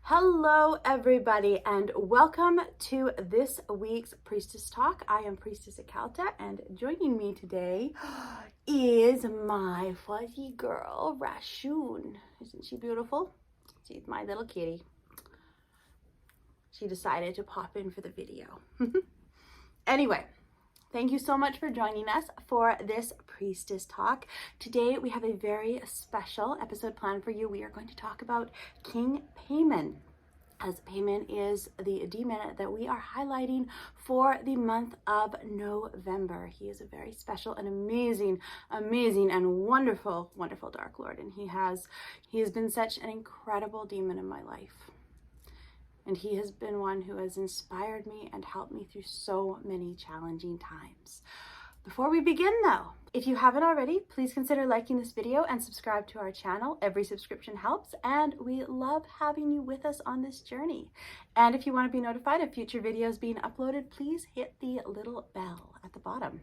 Hello everybody and welcome to this week's Priestess Talk. I am Priestess ᴜ봏ᴏᴜ and joining me today is my fuzzy girl, Rashun. Isn't she beautiful? She's my little kitty. She decided to pop in for the video. Anyway, thank you so much for joining us for this Priestess Talk. Today we have a very special episode planned for you. We are going to talk about King Paimon, as Paimon is the demon that we are highlighting for the month of November. He is a very special and amazing and wonderful Dark Lord, and he has been such an incredible demon in my life. And he has been one who has inspired me and helped me through so many challenging times. Before we begin though, if you haven't already, please consider liking this video and subscribe to our channel. Every subscription helps, and we love having you with us on this journey. And if you want to be notified of future videos being uploaded, please hit the little bell at the bottom.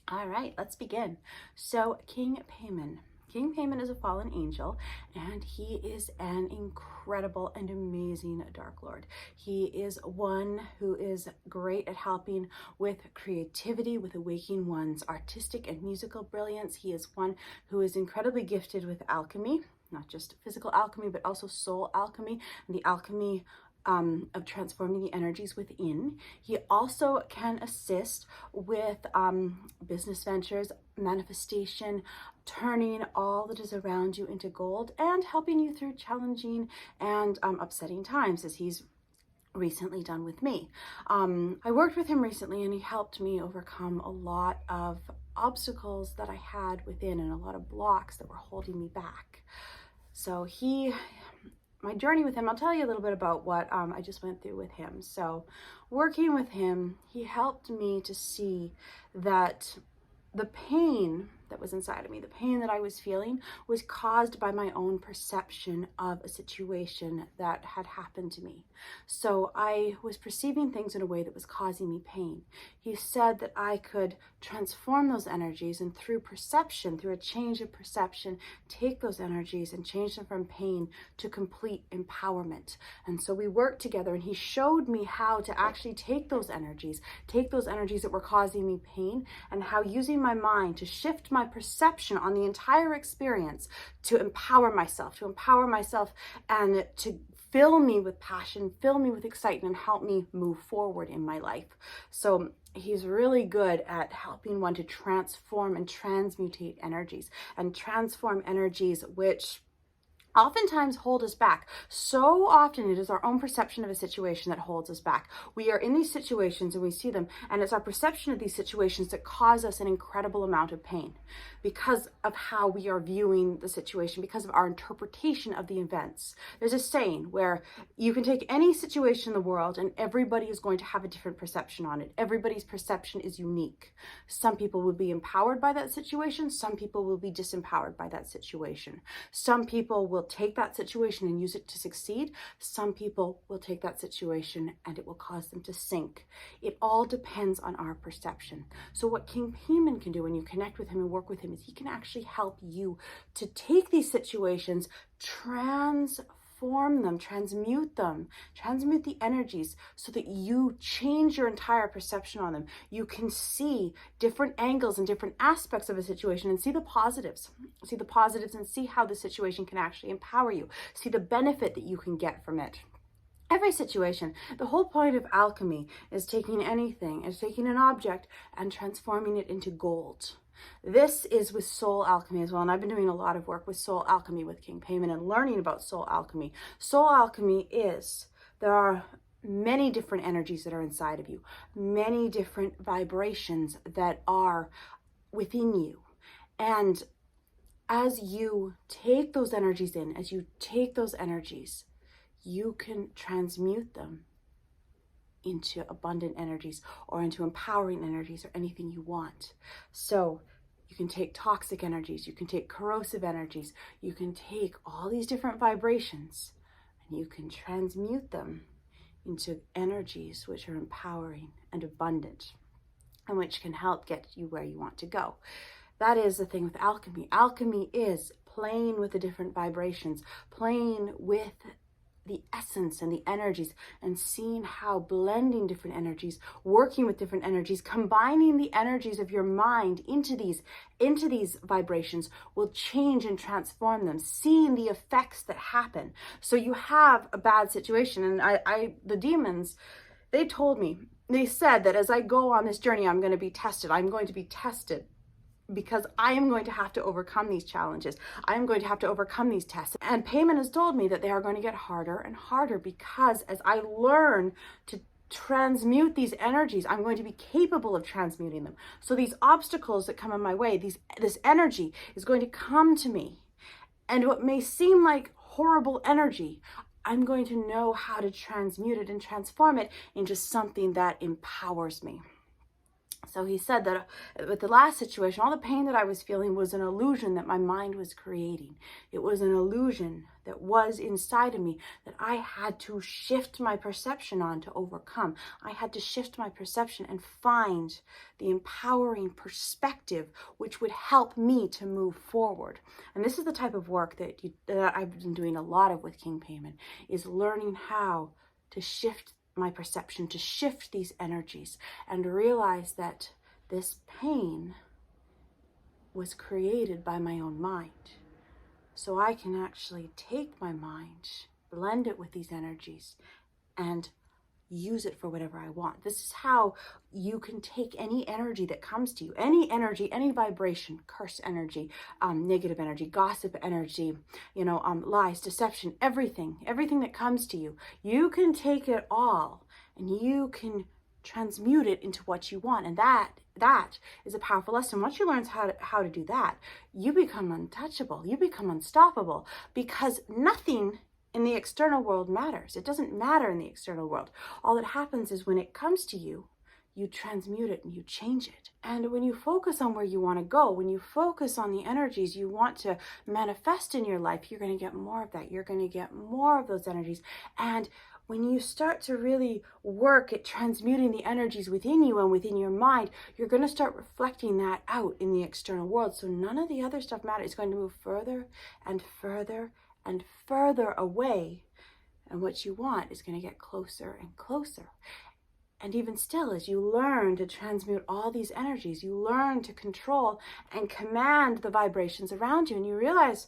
All right, let's begin. So King Paimon. King Paimon is a fallen angel, and he is an incredible and amazing Dark Lord. He is one who is great at helping with creativity, with awakening one's artistic and musical brilliance. He is one who is incredibly gifted with alchemy, not just physical alchemy, but also soul alchemy, and the alchemy of transforming the energies within. He also can assist with business ventures, manifestation, turning all that is around you into gold, and helping you through challenging and upsetting times, as he's recently done with me. I worked with him recently, and he helped me overcome a lot of obstacles that I had within and a lot of blocks that were holding me back. So my journey with him, I'll tell you a little bit about what I just went through with him. So working with him, he helped me to see that the pain that was inside of me, the pain that I was feeling, was caused by my own perception of a situation that had happened to me. So I was perceiving things in a way that was causing me pain. He said that I could transform those energies, and through perception, through a change of perception, take those energies and change them from pain to complete empowerment. And so we worked together, and he showed me how to actually take those energies that were causing me pain, and how using my mind to shift my perception on the entire experience to empower myself and to fill me with passion, fill me with excitement, and help me move forward in my life. So he's really good at helping one to transform and transmutate energies, and transform energies which oftentimes hold us back. So often it is our own perception of a situation that holds us back. We are in these situations and we see them, and it's our perception of these situations that cause us an incredible amount of pain because of how we are viewing the situation, because of our interpretation of the events. There's a saying where you can take any situation in the world and everybody is going to have a different perception on it. Everybody's perception is unique. Some people will be empowered by that situation. Some people will be disempowered by that situation. Some people will take that situation and use it to succeed. Some people will take that situation and it will cause them to sink. It all depends on our perception. So what King Paimon can do when you connect with him and work with him is he can actually help you to take these situations, transform them, transmute the energies so that you change your entire perception on them. You can see different angles and different aspects of a situation and see the positives and see how the situation can actually empower you, see the benefit that you can get from it. Every situation, the whole point of alchemy is taking an object and transforming it into gold. This is with soul alchemy as well, and I've been doing a lot of work with soul alchemy with King Paimon and learning about soul alchemy. Soul alchemy there are many different energies that are inside of you, many different vibrations that are within you. And as you take those energies in, you can transmute them into abundant energies or into empowering energies or anything you want. So you can take toxic energies, you can take corrosive energies, you can take all these different vibrations and you can transmute them into energies which are empowering and abundant and which can help get you where you want to go. That is the thing with alchemy. Alchemy is playing with the different vibrations, playing with the essence and the energies, and seeing how blending different energies, working with different energies, combining the energies of your mind into these vibrations will change and transform them, seeing the effects that happen. So you have a bad situation, and the demons, they told me, they said that as I go on this journey, I'm going to be tested. I'm going to be tested because I am going to have to overcome these challenges. I am going to have to overcome these tests. And Paimon has told me that they are going to get harder and harder, because as I learn to transmute these energies, I'm going to be capable of transmuting them. So these obstacles that come in my way, this energy is going to come to me. And what may seem like horrible energy, I'm going to know how to transmute it and transform it into something that empowers me. So he said that with the last situation, all the pain that I was feeling was an illusion that my mind was creating. It was an illusion that was inside of me that I had to shift my perception on to overcome. I had to shift my perception and find the empowering perspective which would help me to move forward. And this is the type of work that I've been doing a lot of with King Paimon, is learning how to shift my perception, to shift these energies, and realize that this pain was created by my own mind. So I can actually take my mind, blend it with these energies, and use it for whatever I want. This is how you can take any energy that comes to you, any energy, any vibration, curse energy, negative energy, gossip energy, lies, deception, everything that comes to you. You can take it all and you can transmute it into what you want. And that is a powerful lesson. Once you learn how to do that, you become untouchable. You become unstoppable, because nothing in the external world matters. It doesn't matter in the external world. All that happens is when it comes to you, you transmute it and you change it. And when you focus on where you want to go, when you focus on the energies you want to manifest in your life, you're going to get more of that. You're going to get more of those energies. And when you start to really work at transmuting the energies within you and within your mind, you're going to start reflecting that out in the external world. So none of the other stuff matters. It's going to move further and further and further away, and what you want is going to get closer and closer. And even still, as you learn to transmute all these energies, you learn to control and command the vibrations around you, and you realize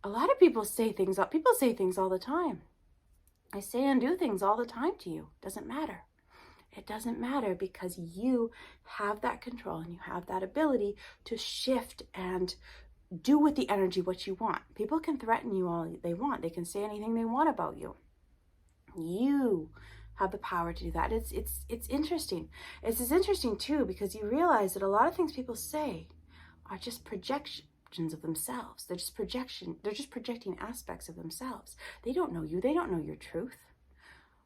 a lot of people say things all the time. I say and do things all the time to you. Doesn't matter. It doesn't matter, because you have that control and you have that ability to shift and do with the energy what you want. People can threaten you all they want. They can say anything they want about you. You have the power to do that. It's interesting. It's interesting too, because you realize that a lot of things people say are just projections of themselves. They're just projecting aspects of themselves. They don't know you. They don't know your truth.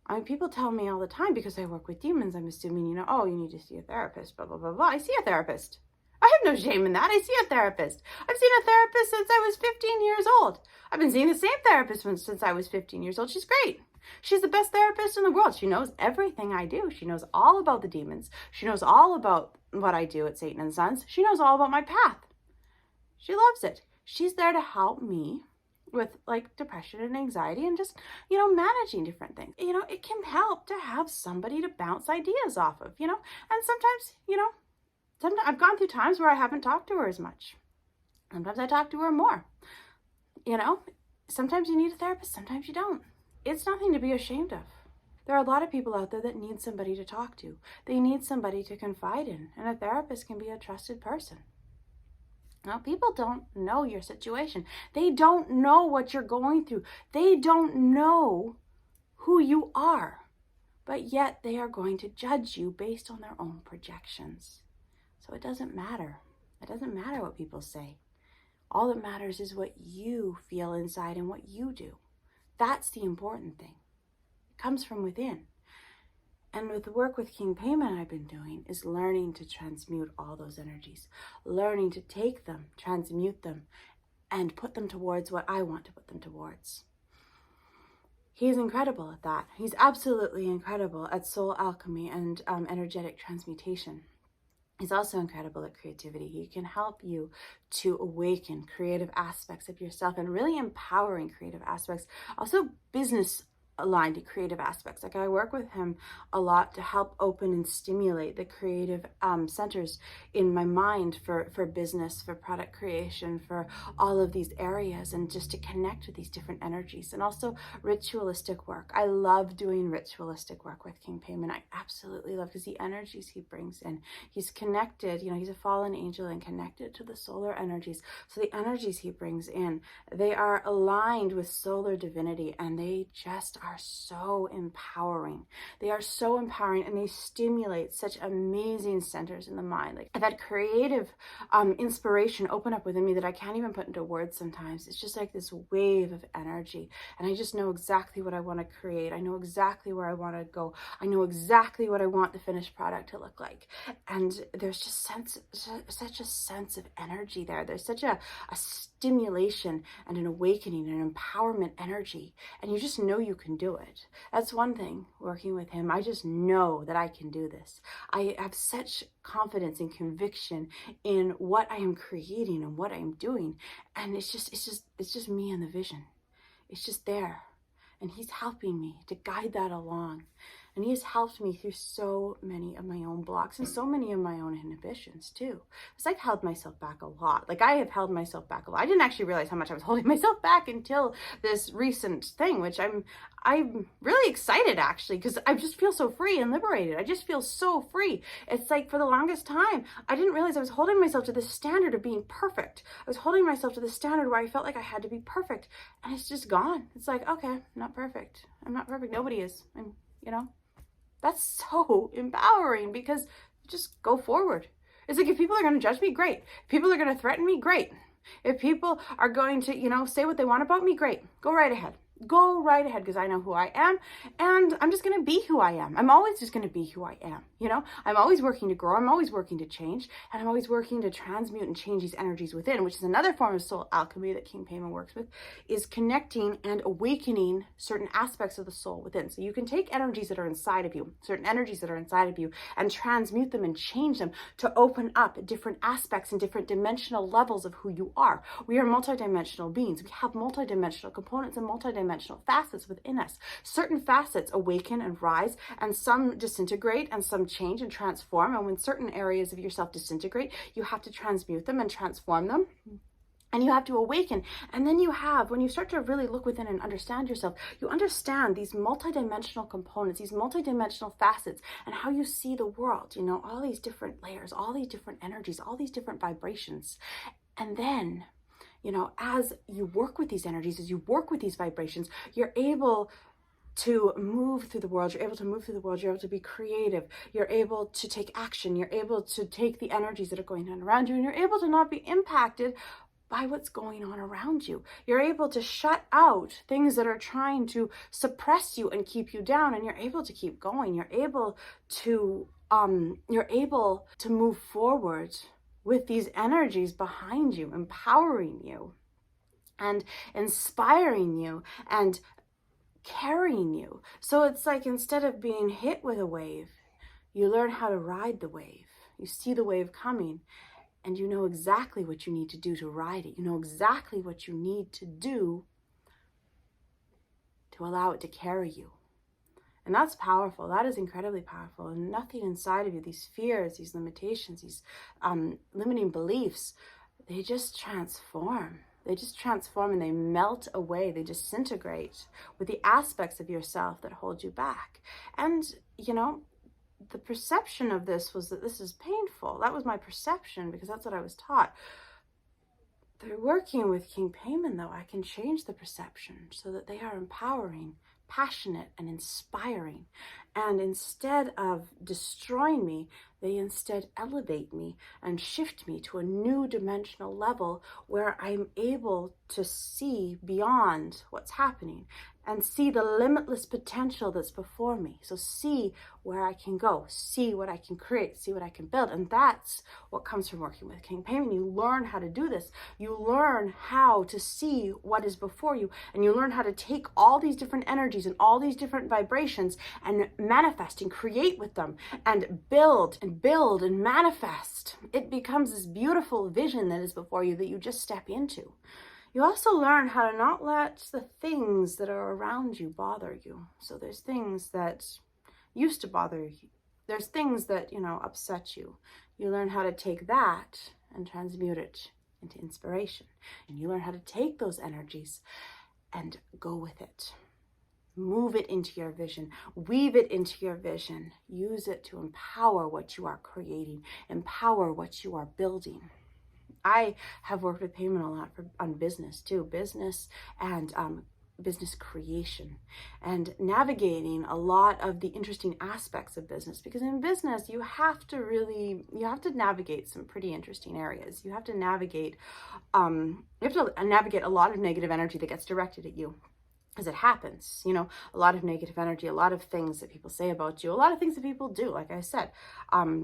I mean, people tell me all the time, because I work with demons, I'm assuming, oh, you need to see a therapist, blah, blah, blah, blah. I see a therapist. I have no shame in that. I see a therapist. I've seen a therapist since I was 15 years old. I've been seeing the same therapist since I was 15 years old. She's great. She's the best therapist in the world. She knows everything I do. She knows all about the demons. She knows all about what I do at Satan and Sons. She knows all about my path. She loves it. She's there to help me with like depression and anxiety and just, managing different things. It can help to have somebody to bounce ideas off of, and sometimes, I've gone through times where I haven't talked to her as much. Sometimes I talk to her more. Sometimes you need a therapist, sometimes you don't. It's nothing to be ashamed of. There are a lot of people out there that need somebody to talk to. They need somebody to confide in, and a therapist can be a trusted person. Now, people don't know your situation. They don't know what you're going through. They don't know who you are, but yet they are going to judge you based on their own projections. So it doesn't matter. It doesn't matter what people say. All that matters is what you feel inside and what you do. That's the important thing. It comes from within. And with the work with King Paimon I've been doing is learning to transmute all those energies, learning to take them, transmute them, and put them towards what I want to put them towards. He's incredible at that. He's absolutely incredible at soul alchemy and energetic transmutation. He's also incredible at creativity. He can help you to awaken creative aspects of yourself and really empowering creative aspects. Also business aligned creative aspects. Like I work with him a lot to help open and stimulate the creative centers in my mind for business, for product creation, for all of these areas, and just to connect with these different energies. And also ritualistic work. I love doing ritualistic work with King Paimon. I absolutely love, because the energies he brings in, he's connected, you know, he's a fallen angel and connected to the solar energies. So the energies he brings in, they are aligned with solar divinity, and they just are so empowering. They are so empowering, and they stimulate such amazing centers in the mind. Like I've had creative inspiration open up within me that I can't even put into words sometimes. It's just like this wave of energy, and I just know exactly what I want to create. I know exactly where I want to go. I know exactly what I want the finished product to look like. And there's just such a sense of energy there. There's such a stimulation and an awakening and an empowerment energy, and you just know you can do it. That's one thing working with him. I just know that I can do this. I have such confidence and conviction in what I am creating and what I am doing, and it's just me and the vision. It's just there, and he's helping me to guide that along. And he has helped me through so many of my own blocks and so many of my own inhibitions too. Because I've held myself back a lot. Like I have held myself back a lot. I didn't actually realize how much I was holding myself back until this recent thing, which I'm really excited actually, because I just feel so free and liberated. I just feel so free. It's like for the longest time, I didn't realize I was holding myself to this standard of being perfect. I was holding myself to the standard where I felt like I had to be perfect, and it's just gone. It's like, okay, I'm not perfect. I'm not perfect. Nobody is. You know, that's so empowering, because just go forward. It's like if people are going to judge me, great. If people are going to threaten me, great. If people are going to, you know, say what they want about me, great. Go right ahead. Go right ahead, because I know who I am, and I'm just going to be who I am. I'm always just going to be who I am, you know? I'm always working to grow. I'm always working to change, and I'm always working to transmute and change these energies within, which is another form of soul alchemy that King Paimon works with, is connecting and awakening certain aspects of the soul within. So you can take energies that are inside of you, certain energies that are inside of you, and transmute them and change them to open up different aspects and different dimensional levels of who you are. We are multidimensional beings. We have multidimensional components and multidimensional facets within us. Certain facets awaken and rise, and some disintegrate, and some change and transform. And when certain areas of yourself disintegrate, you have to transmute them and transform them. And you have to awaken. And then you have, when you start to really look within and understand yourself, you understand these multidimensional components, these multidimensional facets, and how you see the world, you know, all these different layers, all these different energies, all these different vibrations. And then, you know, as you work with these energies, as you work with these vibrations, you're able to move through the world. You're able to move through the world. You're able to be creative. You're able to take action. You're able to take the energies that are going on around you, and you're able to not be impacted by what's going on around you. You're able to shut out things that are trying to suppress you and keep you down, and you're able to keep going. You're able to move forward with these energies behind you, empowering you and inspiring you and carrying you. So it's like, instead of being hit with a wave, you learn how to ride the wave. You see the wave coming, and you know exactly what you need to do to ride it. You know exactly what you need to do to allow it to carry you. And that's powerful. That is incredibly powerful. And nothing inside of you, these fears, these limitations, these limiting beliefs, they just transform. They just transform, and they melt away. They disintegrate with the aspects of yourself that hold you back. And, you know, the perception of this was that this is painful. That was my perception, because that's what I was taught. Through working with King Paimon, though, I can change the perception so that they are empowering, passionate, and inspiring. And instead of destroying me, they instead elevate me and shift me to a new dimensional level where I'm able to see beyond what's happening and see the limitless potential that's before me. So see where I can go, see what I can create, see what I can build. And that's what comes from working with King Paimon. You learn how to do this. You learn how to see what is before you, and you learn how to take all these different energies and all these different vibrations and manifest and create with them and build and manifest. It becomes this beautiful vision that is before you that you just step into. You also learn how to not let the things that are around you bother you. So there's things that used to bother you. There's things that, upset you. You learn how to take that and transmute it into inspiration. And you learn how to take those energies and go with it. Move it into your vision. Weave it into your vision. Use it to empower what you are creating. Empower what you are building. I have worked with Paimon a lot on business too, business and business creation, and navigating a lot of the interesting aspects of business, because in business you have to navigate some pretty interesting areas. You have to navigate a lot of negative energy that gets directed at you. As it happens, a lot of negative energy, a lot of things that people say about you, a lot of things that people do. Like I said,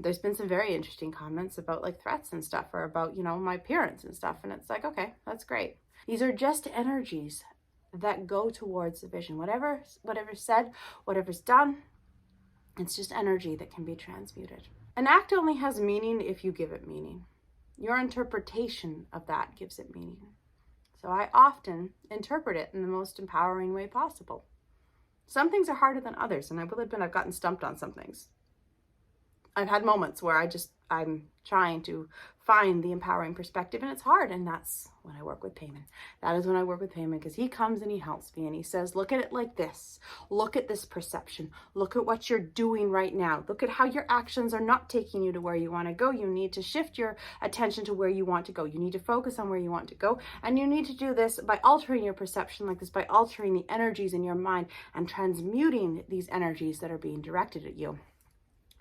there's been some very interesting comments about like threats and stuff, or about, my appearance and stuff. And it's like, okay, that's great. These are just energies that go towards the vision. Whatever's said, whatever's done, it's just energy that can be transmuted. An act only has meaning if you give it meaning. Your interpretation of that gives it meaning. So I often interpret it in the most empowering way possible. Some things are harder than others, and I will admit I've gotten stumped on some things. I've had moments where I'm trying to find the empowering perspective, and it's hard, and that's when I work with Paimon. That is when I work with Paimon, because he comes and he helps me, and he says, look at it like this. Look at this perception. Look at what you're doing right now. Look at how your actions are not taking you to where you want to go. You need to shift your attention to where you want to go. You need to focus on where you want to go, and you need to do this by altering your perception like this, by altering the energies in your mind and transmuting these energies that are being directed at you.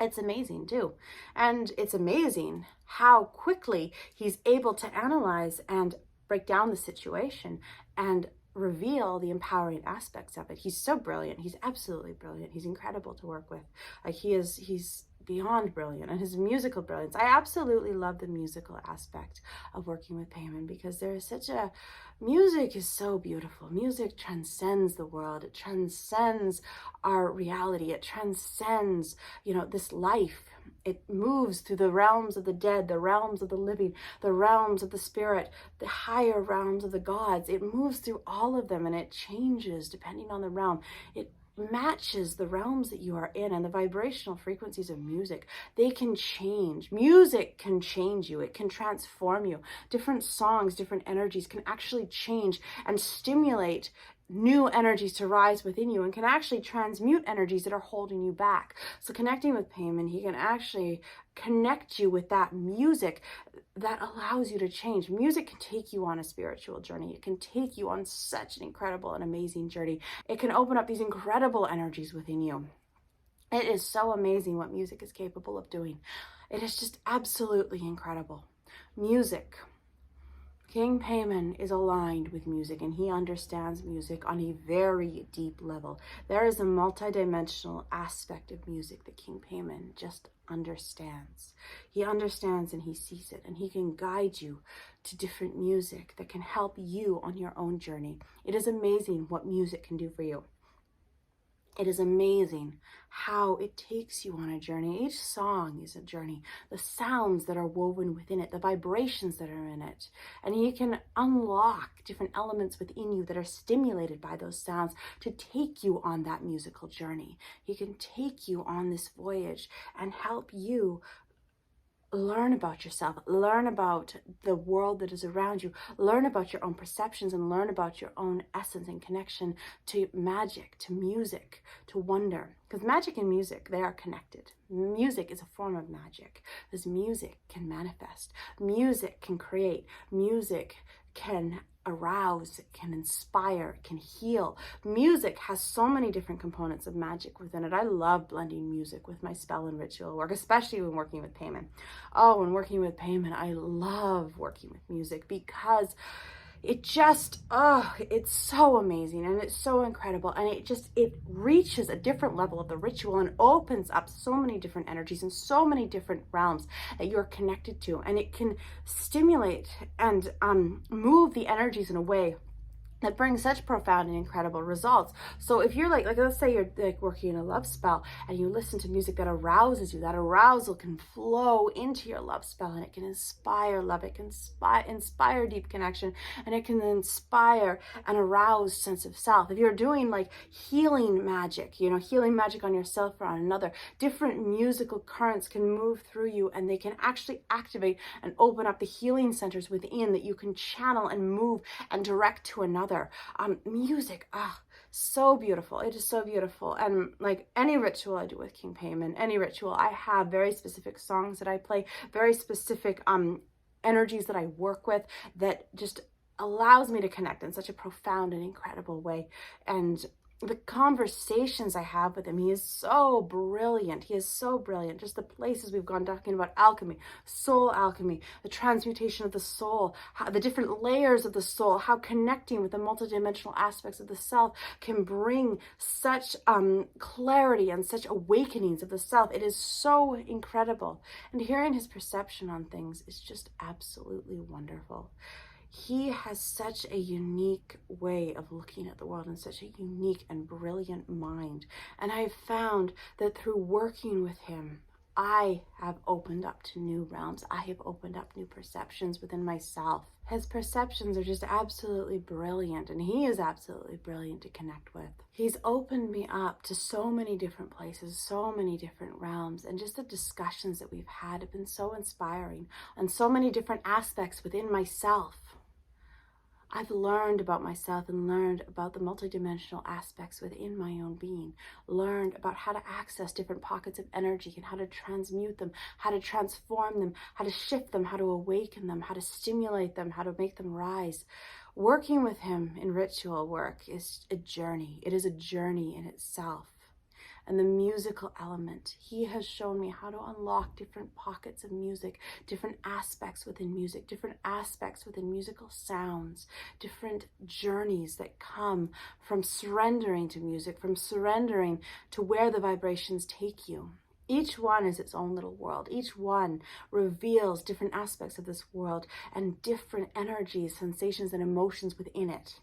It's amazing too. And it's amazing how quickly he's able to analyze and break down the situation and reveal the empowering aspects of it. He's so brilliant. He's absolutely brilliant. He's incredible to work with. He's beyond brilliant, and his musical brilliance. I absolutely love the musical aspect of working with Paimon, because there is music is so beautiful. Music transcends the world. It transcends our reality. It transcends, this life. It moves through the realms of the dead, the realms of the living, the realms of the spirit, the higher realms of the gods. It moves through all of them, and it changes depending on the realm. It matches the realms that you are in, and the vibrational frequencies of music, they can change. Music can change you. It can transform you. Different songs, different energies can actually change and stimulate new energies to rise within you, and can actually transmute energies that are holding you back. So connecting with Paimon, he can actually connect you with that music that allows you to change. Music can take you on a spiritual journey. It can take you on such an incredible and amazing journey. It can open up these incredible energies within you. It is so amazing what music is capable of doing. It is just absolutely incredible. Music. King Paimon is aligned with music, and he understands music on a very deep level. There is a multidimensional aspect of music that King Paimon just understands. He understands and he sees it, and he can guide you to different music that can help you on your own journey. It is amazing what music can do for you. It is amazing how it takes you on a journey. Each song is a journey. The sounds that are woven within it, the vibrations that are in it. And you can unlock different elements within you that are stimulated by those sounds to take you on that musical journey. He can take you on this voyage and help you learn about yourself, learn about the world that is around you, learn about your own perceptions, and learn about your own essence and connection to magic, to music, to wonder. Because magic and music, they are connected. Music is a form of magic, because music can manifest. Music can create. Music can arouse, can inspire, can heal. Music has so many different components of magic within it. I love blending music with my spell and ritual work, especially when working with Paimon. Oh, when working with Paimon, I love working with music, because it just, oh, it's so amazing and it's so incredible. And it reaches a different level of the ritual and opens up so many different energies and so many different realms that you're connected to. And it can stimulate and move the energies in a way that brings such profound and incredible results. So if you're like let's say you're like working in a love spell and you listen to music that arouses you, that arousal can flow into your love spell and it can inspire love, it can inspire deep connection, and it can inspire an aroused sense of self. If you're doing like healing magic, healing magic on yourself or on another, different musical currents can move through you and they can actually activate and open up the healing centers within that you can channel and move and direct to another. Music, so beautiful. It is so beautiful. And like any ritual I do with King Paimon, any ritual, I have very specific songs that I play, very specific energies that I work with that just allows me to connect in such a profound and incredible way. And the conversations I have with him, he is so brilliant. He is so brilliant. Just the places we've gone talking about alchemy, soul alchemy, the transmutation of the soul, how the different layers of the soul, how connecting with the multidimensional aspects of the self can bring such clarity and such awakenings of the self. It is so incredible. And hearing his perception on things is just absolutely wonderful. He has such a unique way of looking at the world and such a unique and brilliant mind. And I've found that through working with him, I have opened up to new realms. I have opened up new perceptions within myself. His perceptions are just absolutely brilliant, and he is absolutely brilliant to connect with. He's opened me up to so many different places, so many different realms, and just the discussions that we've had have been so inspiring on so many different aspects within myself. I've learned about myself and learned about the multidimensional aspects within my own being, learned about how to access different pockets of energy and how to transmute them, how to transform them, how to shift them, how to awaken them, how to stimulate them, how to make them rise. Working with him in ritual work is a journey. It is a journey in itself. And the musical element, he has shown me how to unlock different pockets of music, different aspects within music, different aspects within musical sounds, different journeys that come from surrendering to music, from surrendering to where the vibrations take you. Each one is its own little world. Each one reveals different aspects of this world and different energies, sensations, and emotions within it.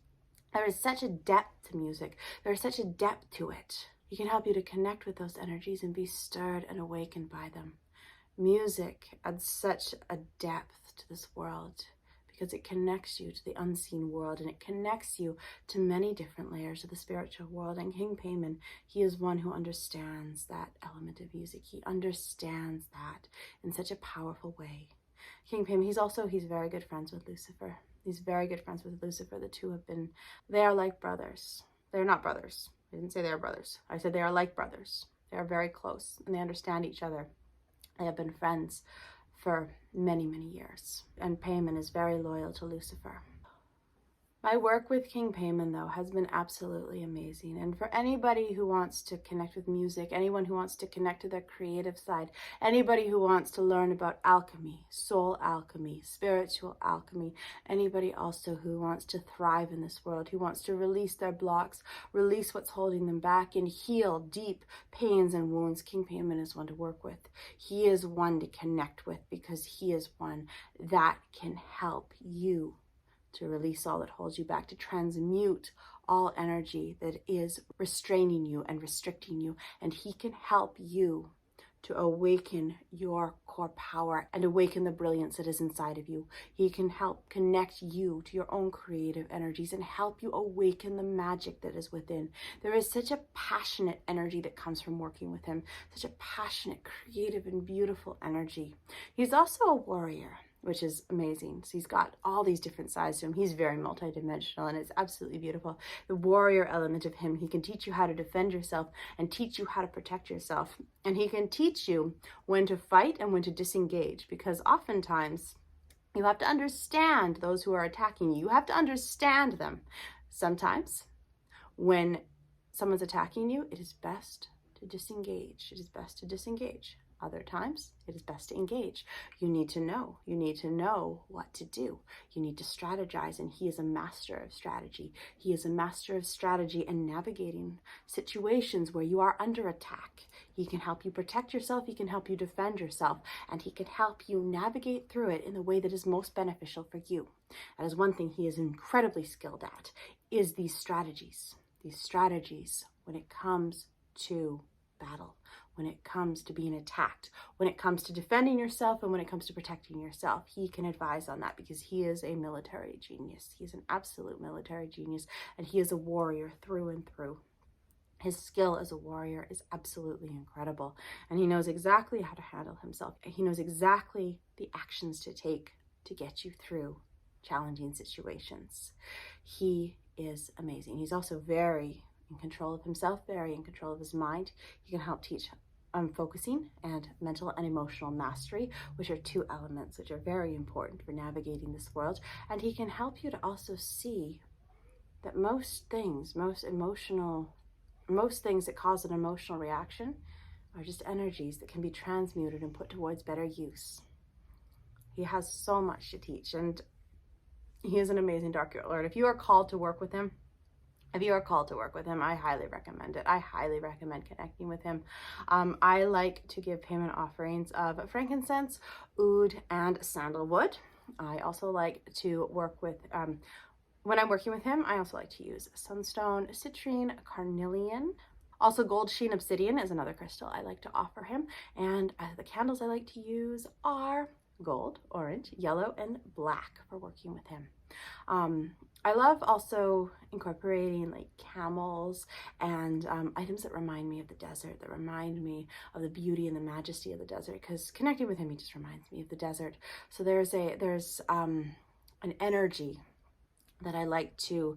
There is such a depth to music. There is such a depth to it. He can help you to connect with those energies and be stirred and awakened by them. Music adds such a depth to this world because it connects you to the unseen world and it connects you to many different layers of the spiritual world. And King Paimon, he is one who understands that element of music. He understands that in such a powerful way. King Paimon, he's very good friends with Lucifer. He's very good friends with Lucifer. The two they are like brothers. They're not brothers. I didn't say they are brothers. I said they are like brothers. They are very close and they understand each other. They have been friends for many, many years. And Paimon is very loyal to Lucifer. My work with King Paimon, though, has been absolutely amazing. And for anybody who wants to connect with music, anyone who wants to connect to their creative side, anybody who wants to learn about alchemy, soul alchemy, spiritual alchemy, anybody also who wants to thrive in this world, who wants to release their blocks, release what's holding them back, and heal deep pains and wounds, King Paimon is one to work with. He is one to connect with because he is one that can help you to release all that holds you back, to transmute all energy that is restraining you and restricting you. And he can help you to awaken your core power and awaken the brilliance that is inside of you. He can help connect you to your own creative energies and help you awaken the magic that is within. There is such a passionate energy that comes from working with him, such a passionate, creative, and beautiful energy. He's also a warrior, which is amazing. So he's got all these different sides to him. He's very multidimensional and it's absolutely beautiful. The warrior element of him, he can teach you how to defend yourself and teach you how to protect yourself. And he can teach you when to fight and when to disengage, because oftentimes you have to understand those who are attacking you. You have to understand them. Sometimes when someone's attacking you, it is best to disengage. It is best to disengage. Other times, it is best to engage. You need to know. You need to know what to do. You need to strategize, and he is a master of strategy. He is a master of strategy and navigating situations where you are under attack. He can help you protect yourself. He can help you defend yourself, and he can help you navigate through it in the way that is most beneficial for you. That is one thing he is incredibly skilled at, is these strategies. These strategies when it comes to battle, when it comes to being attacked, when it comes to defending yourself, and when it comes to protecting yourself. He can advise on that because he is a military genius. He's an absolute military genius, and he is a warrior through and through. His skill as a warrior is absolutely incredible, and he knows exactly how to handle himself. He knows exactly the actions to take to get you through challenging situations. He is amazing. He's also very in control of himself, very in control of his mind. He can help teach focusing and mental and emotional mastery, which are two elements which are very important for navigating this world. And he can help you to also see that most things that cause an emotional reaction are just energies that can be transmuted and put towards better use. He has so much to teach, and he is an amazing Dark Lord. If you are called to work with him, I highly recommend it. I highly recommend connecting with him. I like to give payment offerings of frankincense, oud, and sandalwood. I also like to work with, when I'm working with him, I also like to use sunstone, citrine, carnelian. Also, gold sheen obsidian is another crystal I like to offer him. And the candles I like to use are gold, orange, yellow, and black for working with him. I love also incorporating like camels and items that remind me of the desert, that remind me of the beauty and the majesty of the desert, because connecting with him, he just reminds me of the desert. So there's an energy that I like to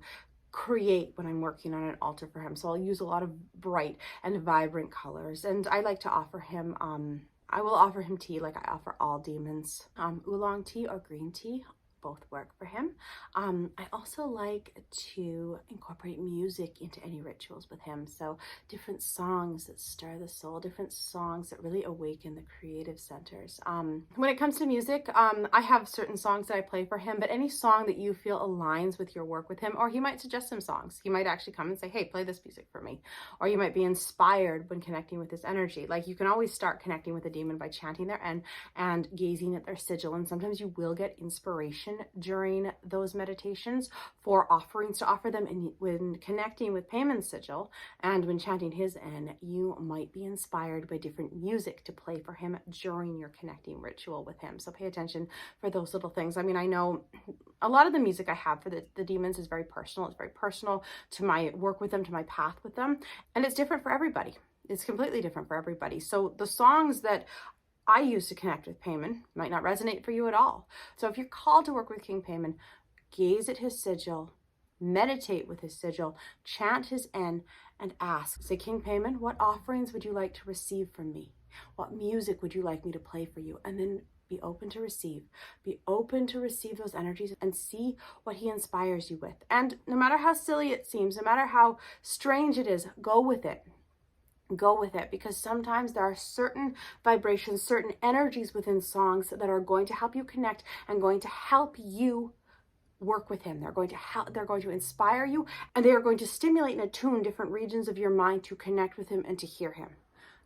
create when I'm working on an altar for him. So I'll use a lot of bright and vibrant colors, and I like to offer him I will offer him tea like I offer all demons. Oolong tea or green tea, both work for him. I also like to incorporate music into any rituals with him. So different songs that stir the soul, different songs that really awaken the creative centers. When it comes to music, I have certain songs that I play for him, but any song that you feel aligns with your work with him, or he might suggest some songs. He might actually come and say, hey, play this music for me. Or you might be inspired when connecting with this energy. Like, you can always start connecting with a demon by chanting their and gazing at their sigil. And sometimes you will get inspiration during those meditations for offerings to offer them. And when connecting with Paimon's sigil and when chanting his you might be inspired by different music to play for him during your connecting ritual with him. So pay attention for those little things. I mean, I know a lot of the music I have for the demons is very personal. It's very personal to my work with them, to my path with them. And it's different for everybody. It's completely different for everybody. So the songs that I use to connect with Paimon might not resonate for you at all. So if you're called to work with King Paimon, gaze at his sigil, meditate with his sigil, chant his and ask. Say, King Paimon, what offerings would you like to receive from me? What music would you like me to play for you? And then be open to receive. Be open to receive those energies and see what he inspires you with. And no matter how silly it seems, no matter how strange it is, go with it. Go with it, because sometimes there are certain vibrations, certain energies within songs that are going to help you connect and going to help you work with him. They're going to inspire you, and they are going to stimulate and attune different regions of your mind to connect with him and to hear him.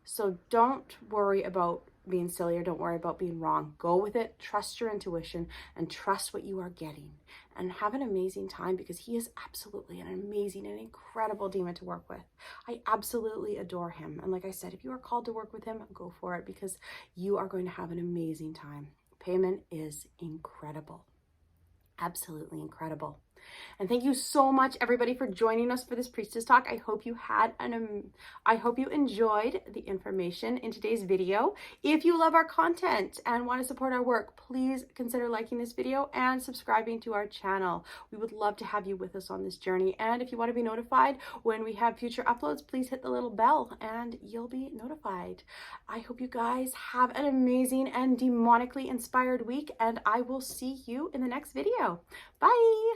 So don't worry about being silly, or don't worry about being wrong. Go with it, trust your intuition, and trust what you are getting, and have an amazing time, because he is absolutely an amazing and incredible demon to work with. I absolutely adore him. And like I said, if you are called to work with him, go for it, because you are going to have an amazing time. Paimon is incredible. Absolutely incredible. And thank you so much, everybody, for joining us for this Priestess Talk. I hope you enjoyed the information in today's video. If you love our content and want to support our work, please consider liking this video and subscribing to our channel. We would love to have you with us on this journey. And if you want to be notified when we have future uploads, please hit the little bell and you'll be notified. I hope you guys have an amazing and demonically inspired week, and I will see you in the next video. Bye.